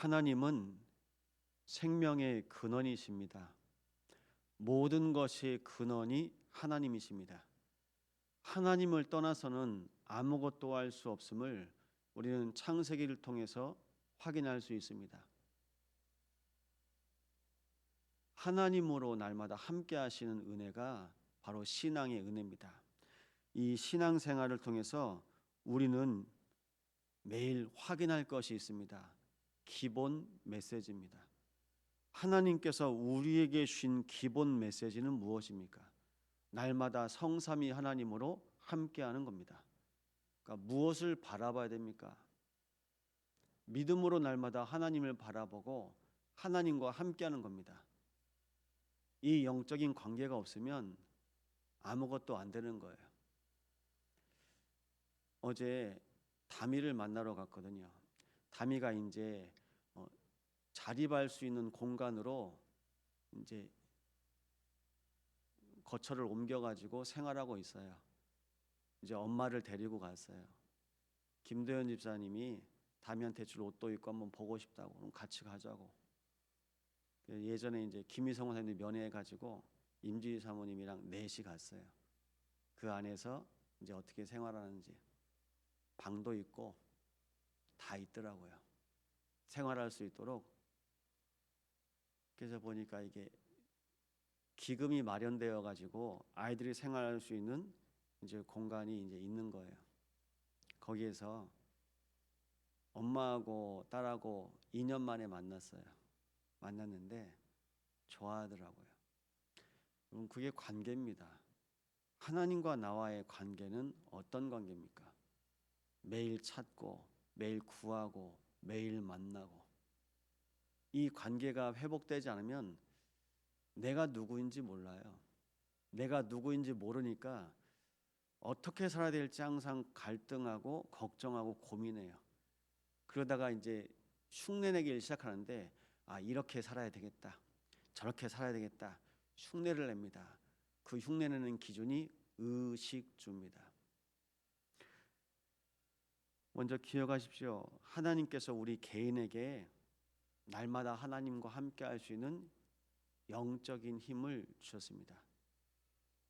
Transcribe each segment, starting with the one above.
하나님은 생명의 근원이십니다. 모든 것의 근원이 하나님이십니다. 하나님을 떠나서는 아무것도 할 수 없음을 우리는 창세기를 통해서 확인할 수 있습니다. 하나님으로 날마다 함께 하시는 은혜가 바로 신앙의 은혜입니다. 이 신앙생활을 통해서 우리는 매일 확인할 것이 있습니다. 기본 메시지입니다. 하나님께서 우리에게 주신 기본 메시지는 무엇입니까? 날마다 성삼위 하나님으로 함께하는 겁니다. 그러니까 무엇을 바라봐야 됩니까? 믿음으로 날마다 하나님을 바라보고 하나님과 함께하는 겁니다. 이 영적인 관계가 없으면 아무것도 안 되는 거예요. 어제 다미를 만나러 갔거든요. 다미가 이제 자립할 수 있는 공간으로 이제 거처를 옮겨가지고 생활하고 있어요. 이제 엄마를 데리고 갔어요. 김도현 집사님이 다미한테 줄 옷도 입고 한번 보고 싶다고, 그럼 같이 가자고. 예전에 이제 김희성 선생님 면회해가지고 임지희 사모님이랑 넷이 갔어요. 그 안에서 이제 어떻게 생활하는지 방도 있고 다 있더라고요. 생활할 수 있도록. 그래서 보니까 이게 기금이 마련되어 가지고 아이들이 생활할 수 있는 이제 공간이 이제 있는 거예요. 거기에서 엄마하고 딸하고 2년 만에 만났어요. 만났는데 좋아하더라고요. 여러분, 그게 관계입니다. 하나님과 나와의 관계는 어떤 관계입니까? 매일 찾고 매일 구하고 매일 만나고, 이 관계가 회복되지 않으면 내가 누구인지 몰라요. 내가 누구인지 모르니까 어떻게 살아야 될지 항상 갈등하고 걱정하고 고민해요. 그러다가 이제 흉내내기를 시작하는데, 이렇게 살아야 되겠다, 저렇게 살아야 되겠다, 흉내를 냅니다. 그 흉내내는 기준이 의식주입니다. 먼저 기억하십시오. 하나님께서 우리 개인에게 날마다 하나님과 함께 할 수 있는 영적인 힘을 주셨습니다.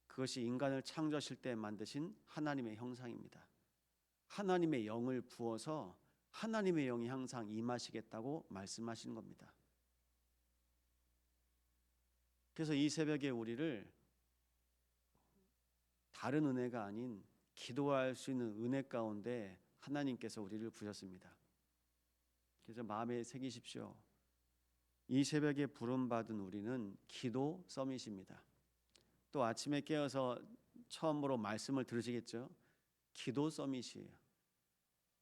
그것이 인간을 창조하실 때 만드신 하나님의 형상입니다. 하나님의 영을 부어서 하나님의 영이 항상 임하시겠다고 말씀하시는 겁니다. 그래서 이 새벽에 우리를 다른 은혜가 아닌 기도할 수 있는 은혜 가운데 하나님께서 우리를 부셨습니다. 그래서 마음에 새기십시오. 이 새벽에 부름받은 우리는 기도 서밋입니다. 또 아침에 깨어서 처음으로 말씀을 들으시겠죠? 기도 서밋이에요.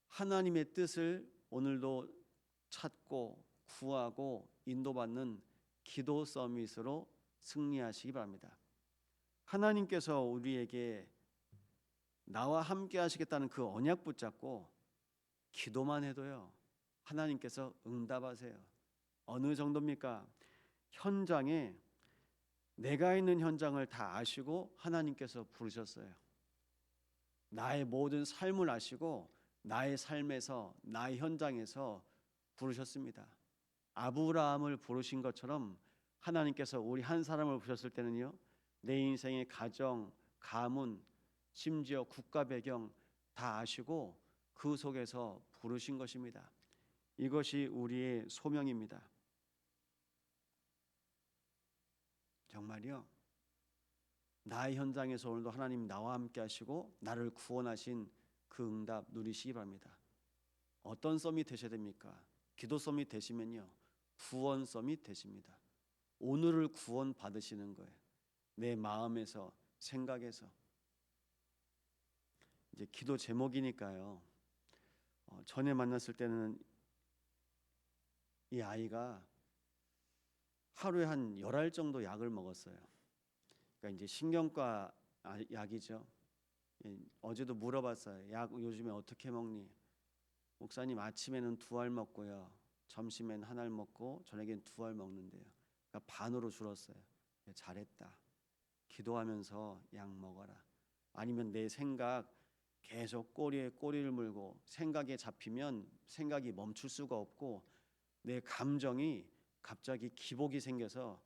하나님의 뜻을 오늘도 찾고 구하고 인도받는 기도 서밋으로 승리하시기 바랍니다. 하나님께서 우리에게 나와 함께 하시겠다는 그 언약 붙잡고 기도만 해도요, 하나님께서 응답하세요. 어느 정도입니까? 현장에, 내가 있는 현장을 다 아시고 하나님께서 부르셨어요. 나의 모든 삶을 아시고 나의 삶에서, 나의 현장에서 부르셨습니다. 아브라함을 부르신 것처럼 하나님께서 우리 한 사람을 부르셨을 때는요, 내 인생의 가정, 가문, 심지어 국가 배경 다 아시고 그 속에서 부르신 것입니다. 이것이 우리의 소명입니다. 정말요, 나의 현장에서 오늘도 하나님 나와 함께 하시고 나를 구원하신 그 응답 누리시기 바랍니다. 어떤 썸이 되셔야 됩니까? 기도 썸이 되시면요, 구원 썸이 되십니다. 오늘을 구원 받으시는 거예요. 내 마음에서, 생각에서. 이제 기도 제목이니까요, 전에 만났을 때는 이 아이가 하루에 한 10알 정도 약을 먹었어요. 그러니까 이제 신경과 약이죠. 어제도 물어봤어요. 약 요즘에 어떻게 먹니? 목사님, 아침에는 2알 먹고요, 점심엔 1알 먹고 저녁엔 2알 먹는데요. 그러니까 반으로 줄었어요. 잘했다. 기도하면서 약 먹어라. 아니면 내 생각 계속 꼬리에 꼬리를 물고 생각에 잡히면 생각이 멈출 수가 없고 내 감정이 갑자기 기복이 생겨서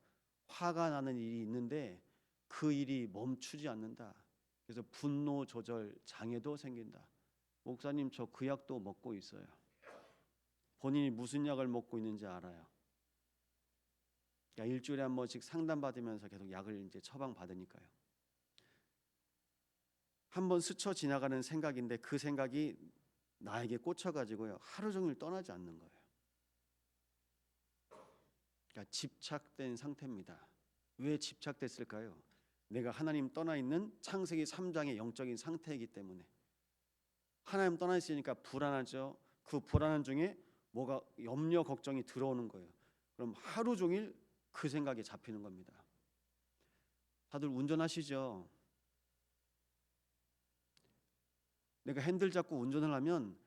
화가 나는 일이 있는데 그 일이 멈추지 않는다. 그래서 분노 조절 장애도 생긴다. 목사님, 저 그 약도 먹고 있어요. 본인이 무슨 약을 먹고 있는지 알아요. 그러니까 일주일에 한 번씩 상담받으면서 계속 약을 이제 처방 받으니까요. 한번 스쳐 지나가는 생각인데 그 생각이 나에게 꽂혀가지고요, 하루 종일 떠나지 않는 거예요. 그러니까 집착된 상태입니다. 왜 집착됐을까요? 내가 하나님 떠나 있는 창세기 3장의 영적인 상태이기 때문에. 하나님 떠나 있으니까 불안하죠. 그 불안한 중에 뭐가 염려 걱정이 들어오는 거예요. 그럼 하루 종일 그 생각에 잡히는 겁니다. 다들 운전하시죠? 내가 핸들 잡고 운전을 하면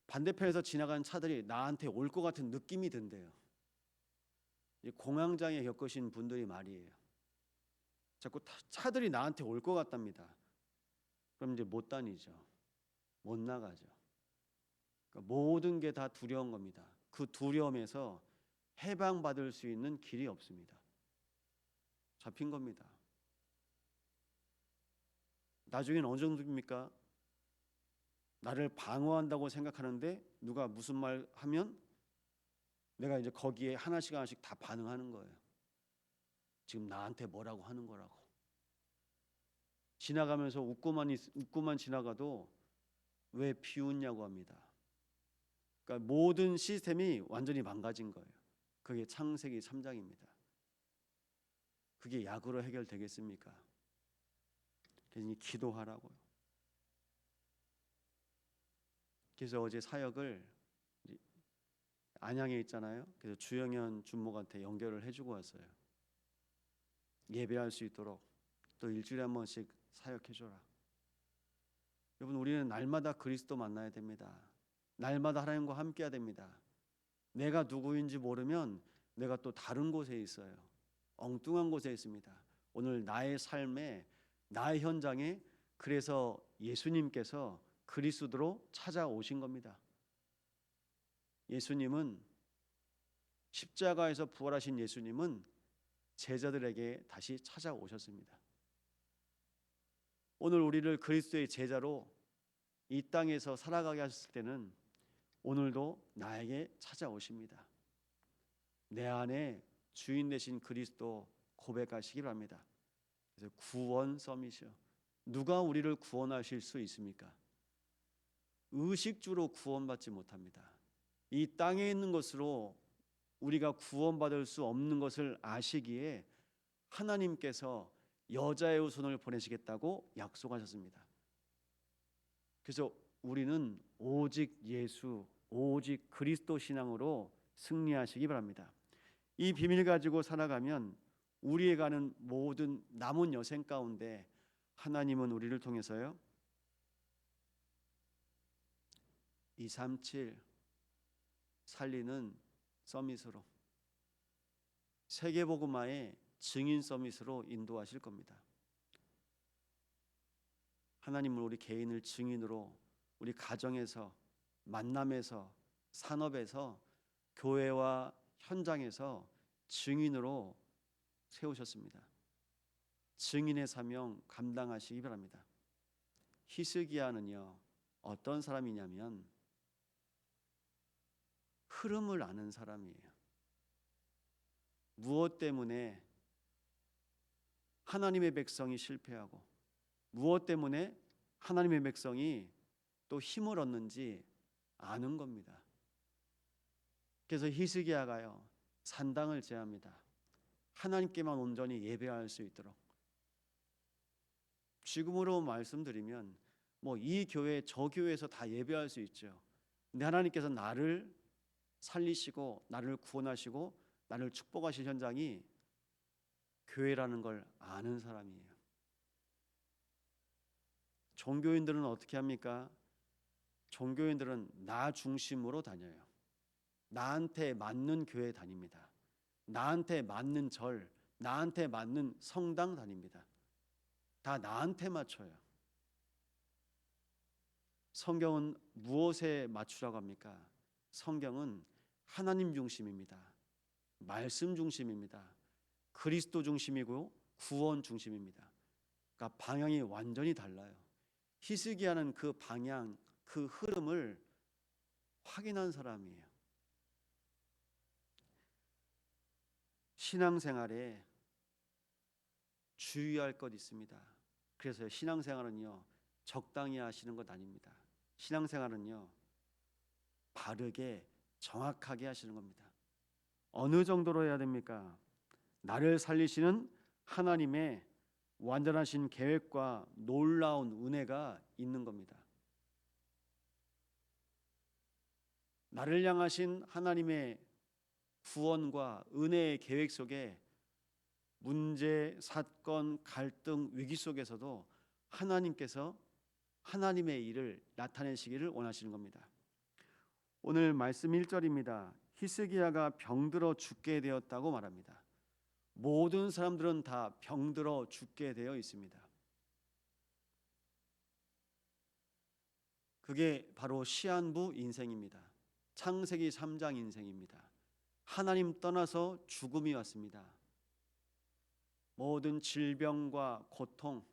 반대편에서 지나가는 차들이 나한테 올 것 같은 느낌이 든대요. 공황장애 겪으신 분들이 말이에요. 자꾸 차들이 나한테 올 것 같답니다. 그럼 이제 못 다니죠. 못 나가죠. 그러니까 모든 게 다 두려운 겁니다. 그 두려움에서 해방받을 수 있는 길이 없습니다. 잡힌 겁니다. 나중엔 어느 정도입니까? 나를 방어한다고 생각하는데 누가 무슨 말 하면 내가 이제 거기에 하나씩 하나씩 다 반응하는 거예요. 지금 나한테 뭐라고 하는 거라고. 지나가면서 웃고만 지나가도 왜 비웃냐고 합니다. 그러니까 모든 시스템이 완전히 망가진 거예요. 그게 창세기 3장입니다. 그게 약으로 해결되겠습니까? 그러니 기도하라고요. 그래서 어제 사역을 안양에 있잖아요. 그래서 주영현 주목한테 연결을 해주고 왔어요. 예배할 수 있도록 또 일주일에 한 번씩 사역해줘라. 여러분, 우리는 날마다 그리스도 만나야 됩니다. 날마다 하나님과 함께해야 됩니다. 내가 누구인지 모르면 내가 또 다른 곳에 있어요. 엉뚱한 곳에 있습니다. 오늘 나의 삶에, 나의 현장에, 그래서 예수님께서 그리스도로 찾아오신 겁니다. 예수님은, 십자가에서 부활하신 예수님은 제자들에게 다시 찾아오셨습니다. 오늘 우리를 그리스도의 제자로 이 땅에서 살아가게 하셨을 때는 오늘도 나에게 찾아오십니다. 내 안에 주인 되신 그리스도 고백하시기 바랍니다. 그래서 구원 서밋이요. 누가 우리를 구원하실 수 있습니까? 의식주로 구원받지 못합니다. 이 땅에 있는 것으로 우리가 구원받을 수 없는 것을 아시기에 하나님께서 여자의 후손을 보내시겠다고 약속하셨습니다. 그래서 우리는 오직 예수, 오직 그리스도 신앙으로 승리하시기 바랍니다. 이 비밀 가지고 살아가면 우리에 가는 모든 남은 여생 가운데 하나님은 우리를 통해서요 237 살리는 서밋으로, 세계복음화의 증인 서밋으로 인도하실 겁니다. 하나님은 우리 개인을 증인으로, 우리 가정에서, 만남에서, 산업에서, 교회와 현장에서 증인으로 세우셨습니다. 증인의 사명 감당하시기 바랍니다. 히스기야는요 어떤 사람이냐면 흐름을 아는 사람이에요. 무엇 때문에 하나님의 백성이 실패하고 무엇 때문에 하나님의 백성이 또 힘을 얻는지 아는 겁니다. 그래서 히스기야가요 산당을 제합니다. 하나님께만 온전히 예배할 수 있도록. 지금으로 말씀드리면 뭐 이 교회 저 교회에서 다 예배할 수 있죠. 근데 하나님께서 나를 살리시고 나를 구원하시고 나를 축복하실 현장이 교회라는 걸 아는 사람이에요. 종교인들은 어떻게 합니까? 종교인들은 나 중심으로 다녀요. 나한테 맞는 교회 다닙니다. 나한테 맞는 절, 나한테 맞는 성당 다닙니다. 다 나한테 맞춰요. 성경은 무엇에 맞추라고 합니까? 성경은 하나님 중심입니다. 말씀 중심입니다. 그리스도 중심이고 구원 중심입니다. 그러니까 방향이 완전히 달라요. 히스기야는 그 방향, 그 흐름을 확인한 사람이에요. 신앙생활에 주의할 것 있습니다. 그래서 신앙생활은요, 적당히 하시는 것 아닙니다. 신앙생활은요, 바르게 정확하게 하시는 겁니다. 어느 정도로 해야 됩니까? 나를 살리시는 하나님의 완전하신 계획과 놀라운 은혜가 있는 겁니다. 나를 향하신 하나님의 구원과 은혜의 계획 속에 문제, 사건, 갈등, 위기 속에서도 하나님께서 하나님의 일을 나타내시기를 원하시는 겁니다. 오늘 말씀 1절입니다. 히스기야가 병들어 죽게 되었다고 말합니다. 모든 사람들은 다 병들어 죽게 되어 있습니다. 그게 바로 시한부 인생입니다. 창세기 3장 인생입니다. 하나님 떠나서 죽음이 왔습니다. 모든 질병과 고통,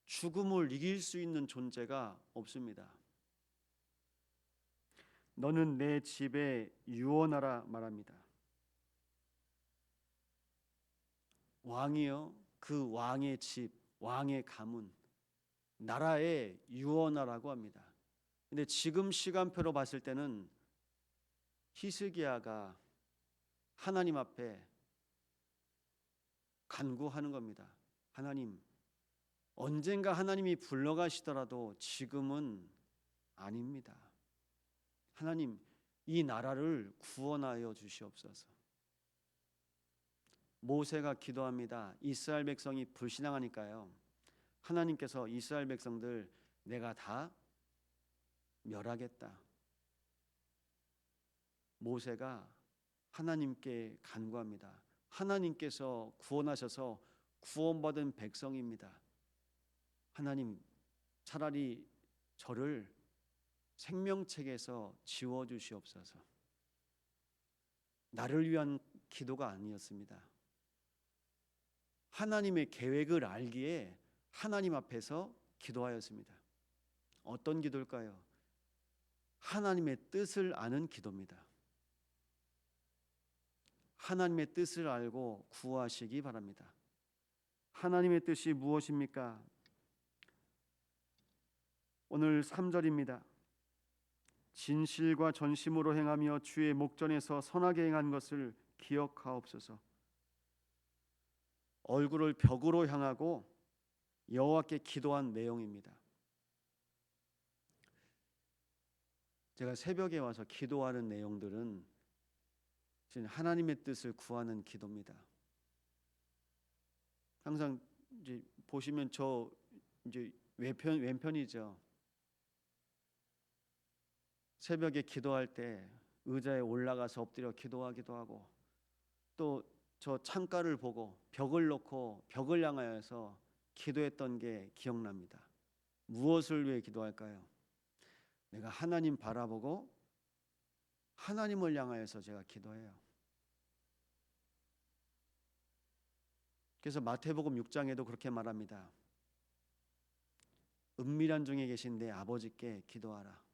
죽음을 이길 수 있는 존재가 없습니다. 너는 내 집에 유언하라 말합니다. 왕이요, 그 왕의 집, 왕의 가문, 나라에 유언하라고 합니다. 근데 지금 시간표로 봤을 때는 히스기야가 하나님 앞에 간구하는 겁니다. 하나님, 언젠가 하나님이 불러가시더라도 지금은 아닙니다. 하나님, 이 나라를 구원하여 주시옵소서. 모세가 기도합니다. 이스라엘 백성이 불신앙하니까요, 하나님께서 이스라엘 백성들 내가 다 멸하겠다. 모세가 하나님께 간구합니다. 하나님께서 구원하셔서 구원받은 백성입니다. 하나님, 차라리 저를 생명책에서 지워주시옵소서. 나를 위한 기도가 아니었습니다. 하나님의 계획을 알기에 하나님 앞에서 기도하였습니다. 어떤 기도일까요? 하나님의 뜻을 아는 기도입니다. 하나님의 뜻을 알고 구하시기 바랍니다. 하나님의 뜻이 무엇입니까? 오늘 3절입니다. 진실과 전심으로 행하며 주의 목전에서 선하게 행한 것을 기억하옵소서. 얼굴을 벽으로 향하고 여호와께 기도한 내용입니다. 제가 새벽에 와서 기도하는 내용들은 하나님의 뜻을 구하는 기도입니다. 항상 이제 보시면 저 이제 왼편이죠. 새벽에 기도할 때 의자에 올라가서 엎드려 기도하기도 하고, 또 저 창가를 보고 벽을 놓고 벽을 향하여서 기도했던 게 기억납니다. 무엇을 위해 기도할까요? 내가 하나님 바라보고 하나님을 향하여서 제가 기도해요. 그래서 마태복음 6장에도 그렇게 말합니다. 은밀한 중에 계신 내 아버지께 기도하라.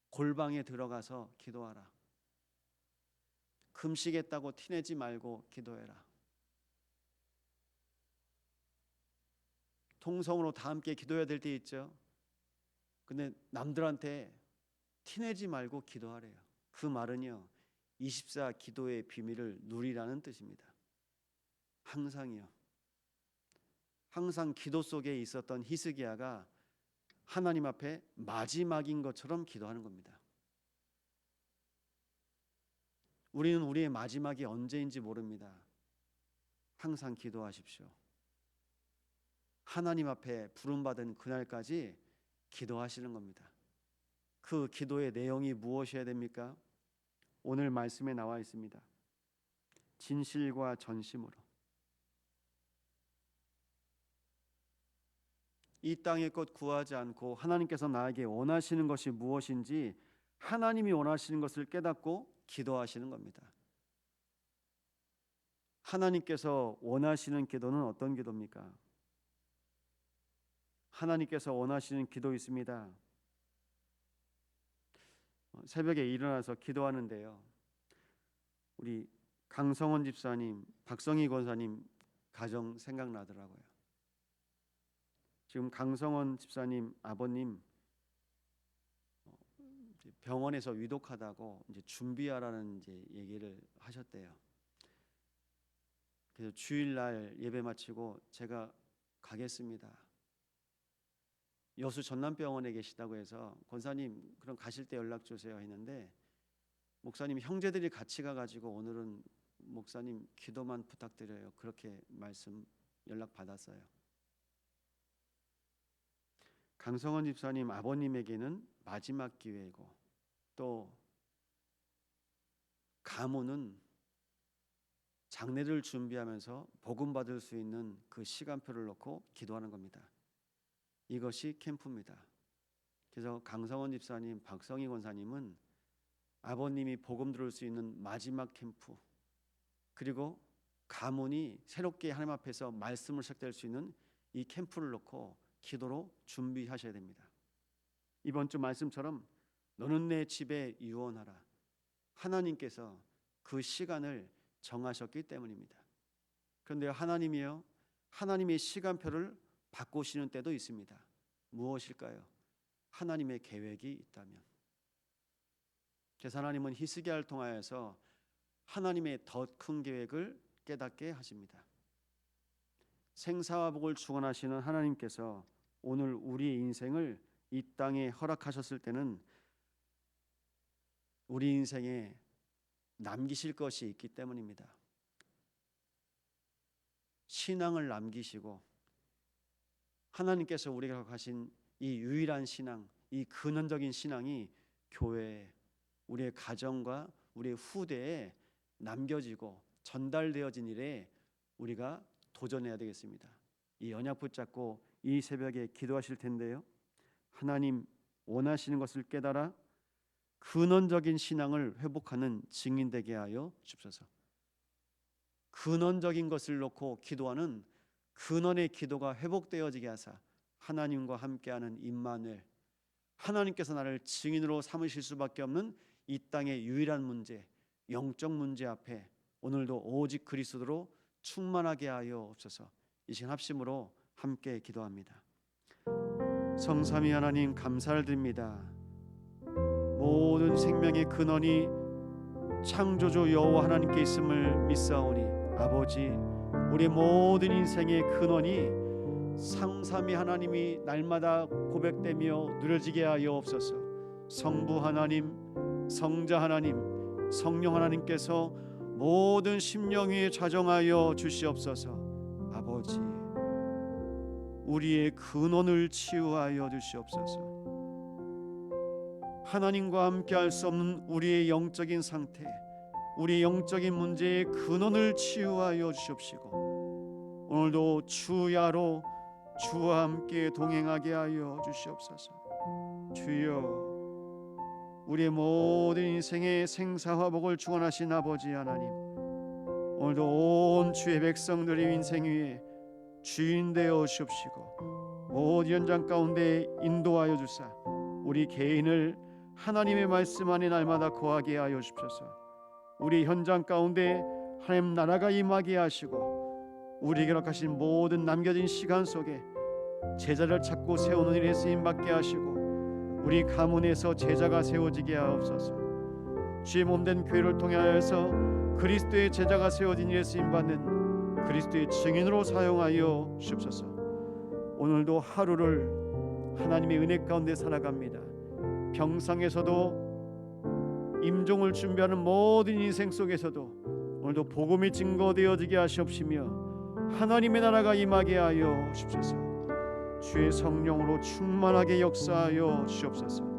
골방에 들어가서 기도하라. 금식했다고 티내지 말고 기도해라. 통성으로 다 함께 기도해야 될 때 있죠. 근데 남들한테 티내지 말고 기도하래요. 그 말은요, 24 기도의 비밀을 누리라는 뜻입니다. 항상이요. 항상 기도 속에 있었던 히스기야가 하나님 앞에 마지막인 것처럼 기도하는 겁니다. 우리는 우리의 마지막이 언제인지 모릅니다. 항상 기도하십시오. 하나님 앞에 부름받은 그날까지 기도하시는 겁니다. 그 기도의 내용이 무엇이어야 됩니까? 오늘 말씀에 나와 있습니다. 진실과 전심으로. 이 땅의 것 구하지 않고 하나님께서 나에게 원하시는 것이 무엇인지 하나님이 원하시는 것을 깨닫고 기도하시는 겁니다. 하나님께서 원하시는 기도는 어떤 기도입니까? 하나님께서 원하시는 기도 있습니다. 새벽에 일어나서 기도하는데요, 우리 강성원 집사님, 박성희 권사님 가정 생각나더라고요. 지금 강성원 집사님 아버님 병원에서 위독하다고 이제 준비하라는 이제 얘기를 하셨대요. 그래서 주일날 예배 마치고 제가 가겠습니다. 여수 전남병원에 계시다고 해서 권사님 그럼 가실 때 연락 주세요 했는데, 목사님 형제들이 같이 가가지고 오늘은 목사님 기도만 부탁드려요, 그렇게 말씀 연락 받았어요. 강성원 집사님 아버님에게는 마지막 기회이고, 또 가문은 장례를 준비하면서 복음 받을 수 있는 그 시간표를 놓고 기도하는 겁니다. 이것이 캠프입니다. 그래서 강성원 집사님, 박성희 권사님은 아버님이 복음 들을 수 있는 마지막 캠프, 그리고 가문이 새롭게 하나님 앞에서 말씀을 시작될 수 있는 이 캠프를 놓고 기도로 준비하셔야 됩니다. 이번 주 말씀처럼 너는 내 집에 유언하라, 하나님께서 그 시간을 정하셨기 때문입니다. 그런데 하나님이요, 하나님의 시간표를 바꾸시는 때도 있습니다. 무엇일까요? 하나님의 계획이 있다면. 그래서 하나님은 히스기야를 통하여서 하나님의 더 큰 계획을 깨닫게 하십니다. 생사와 복을 주관하시는 하나님께서 오늘 우리의 인생을 이 땅에 허락하셨을 때는 우리 인생에 남기실 것이 있기 때문입니다. 신앙을 남기시고, 하나님께서 우리가 하신 이 유일한 신앙, 이 근원적인 신앙이 교회에, 우리의 가정과 우리의 후대에 남겨지고 전달되어진 일에 우리가 도전해야 되겠습니다. 이 언약 붙잡고 이 새벽에 기도하실 텐데요, 하나님 원하시는 것을 깨달아 근원적인 신앙을 회복하는 증인 되게 하여 주옵소서. 근원적인 것을 놓고 기도하는 근원의 기도가 회복되어지게 하사 하나님과 함께하는 임마누엘, 하나님께서 나를 증인으로 삼으실 수밖에 없는 이 땅의 유일한 문제, 영적 문제 앞에 오늘도 오직 그리스도로 충만하게 하여 없소서. 이 시간 합심으로 함께 기도합니다. 성삼위 하나님 감사를 드립니다. 모든 생명의 근원이 창조주 여호와 하나님께 있음을 믿사오니, 아버지, 우리 모든 인생의 근원이 성삼위 하나님이 날마다 고백되며 누려지게 하여 없소서. 성부 하나님, 성자 하나님, 성령 하나님께서 모든 심령 위에 좌정하여 주시옵소서. 아버지, 우리의 근원을 치유하여 주시옵소서. 하나님과 함께 할 수 없는 우리의 영적인 상태, 우리의 영적인 문제의 근원을 치유하여 주시옵시고, 오늘도 주야로 주와 함께 동행하게 하여 주시옵소서. 주여, 우리의 모든 인생의 생사화 복을 주관하신 아버지 하나님, 오늘도 온 주의 백성들의 인생 위에 주인 되어 주옵시고, 모든 현장 가운데 인도하여 주사 우리 개인을 하나님의 말씀 안에 날마다 거하게 하여 주옵소서. 우리 현장 가운데 하나님 나라가 임하게 하시고, 우리에게 허락하신 모든 남겨진 시간 속에 제자를 찾고 세우는 일에 쓰임받게 하시고, 우리 가문에서 제자가 세워지게 하옵소서. 주의 몸된 교회를 통하여서 그리스도의 제자가 세워진 일에 쓰임받는 그리스도의 증인으로 사용하여 주옵소서. 오늘도 하루를 하나님의 은혜 가운데 살아갑니다. 평상에서도 임종을 준비하는 모든 인생 속에서도 오늘도 복음이 증거되어지게 하시옵시며, 하나님의 나라가 임하게 하여 주옵소서. 주의 성령으로 충만하게 역사하여 주옵소서.